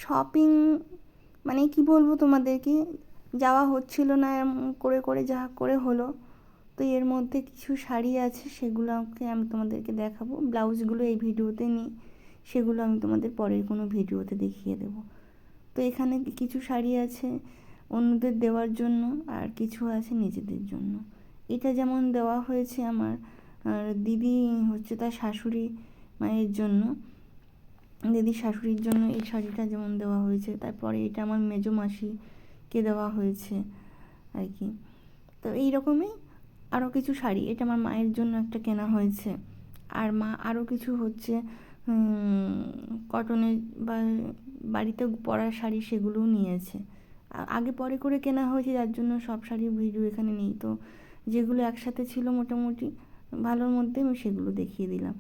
Shopping মানে কি বলবো তোমাদেরকে, যাওয়া হচ্ছিল না, করে করে যা করে হলো। তো এর মধ্যে কিছু শাড়ি আছে, সেগুলোকে আমি তোমাদেরকে দেখাবো। ব্লাউজগুলো এই ভিডিওতে নিই, সেগুলো আমি তোমাদের পরের কোনো ভিডিওতে দেখিয়ে দেবো। তো এখানে কিছু শাড়ি আছে অন্যদের দেওয়ার জন্য, আর কিছু আছে নিজেদের জন্য। এটা যেমন দেওয়া হয়েছে আমার দিদি, হচ্ছে তার শাশুড়ি মায়ের জন্য, দিদির শাশুড়ির জন্য এই শাড়িটা যেমন দেওয়া হয়েছে। তারপরে এটা আমার মেজো মাসিকে দেওয়া হয়েছে আর কি। তো এইরকমই আরও কিছু শাড়ি, এটা আমার মায়ের জন্য একটা কেনা হয়েছে। আর মা আরও কিছু হচ্ছে কটনের বা বাড়িতে পরার শাড়ি, সেগুলোও নিয়েছে। আগে পরে করে কেনা হয়েছে, যার জন্য সব শাড়ির ভিডিও এখানে নেই। তো যেগুলো একসাথে ছিল মোটামুটি ভালোর মধ্যে, আমি সেগুলো দেখিয়ে দিলাম।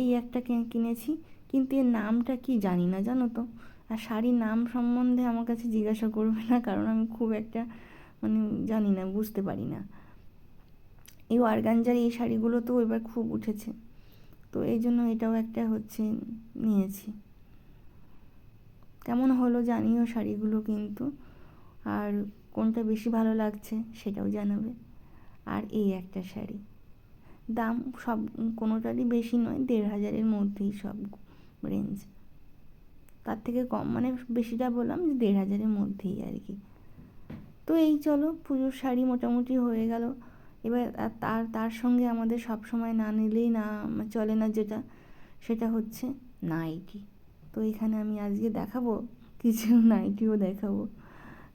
এই একটা কিনেছি, কিন্তু এর নামটা কি জানি না, জানো তো। আর শাড়ির নাম সম্বন্ধে আমার কাছে জিজ্ঞাসা করবে না, কারণ আমি খুব একটা মানে জানি না, বুঝতে পারি না। এই অর্গানজার এই শাড়িগুলো তো এবার খুব উঠেছে, তো এই জন্য এটাও একটা হচ্ছে নিয়েছি। কেমন হলো জানিও শাড়িগুলো কিন্তু, আর কোনটা বেশি ভালো লাগছে সেটাও জানাবে। আর এই একটা শাড়ি, দাম সব কোনোটারই বেশি নয়, ১,৫০০-এর মধ্যেই সব রেঞ্জ। তার থেকে কম মানে বেশিটা বললাম যে ১,৫০০-এর মধ্যেই আর কি। তো এই চলো, পুজোর শাড়ি মোটামুটি হয়ে গেল। এবার তার সঙ্গে আমাদের সব সময় না নিলেই না চলে না, যেটা সেটা হচ্ছে নাইটি। তো এখানে আমি আজকে দেখাবো কিছু নাইটিও দেখাবো,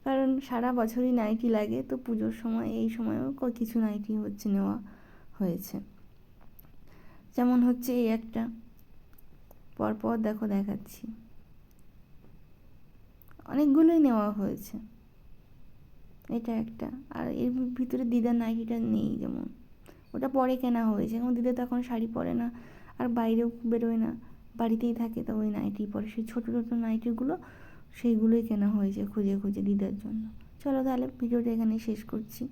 কারণ সারা বছরই নাইটি লাগে। তো পুজোর সময় এই সময়ও কিছু নাইটি হচ্ছে নেওয়া হয়েছে। যেমন হচ্ছে এই একটা, পরপর দেখো দেখাচ্ছি, অনেকগুলোই নেওয়া হয়েছে। এটা একটা, আর এর ভিতরে দিদার নাইটিটা নেই, যেমন ওটা পরে কেনা হয়েছে। এখন দিদা তো এখন শাড়ি পরে না, আর বাইরেও বেরোয় না, বাড়িতেই থাকে। তো ওই নাইটি পরে, সেই ছোটো ছোটো নাইটিগুলো সেইগুলোই কেনা হয়েছে খুঁজে খুঁজে দিদার জন্য। চলো তাহলে ভিডিওটা এখানেই শেষ করছি।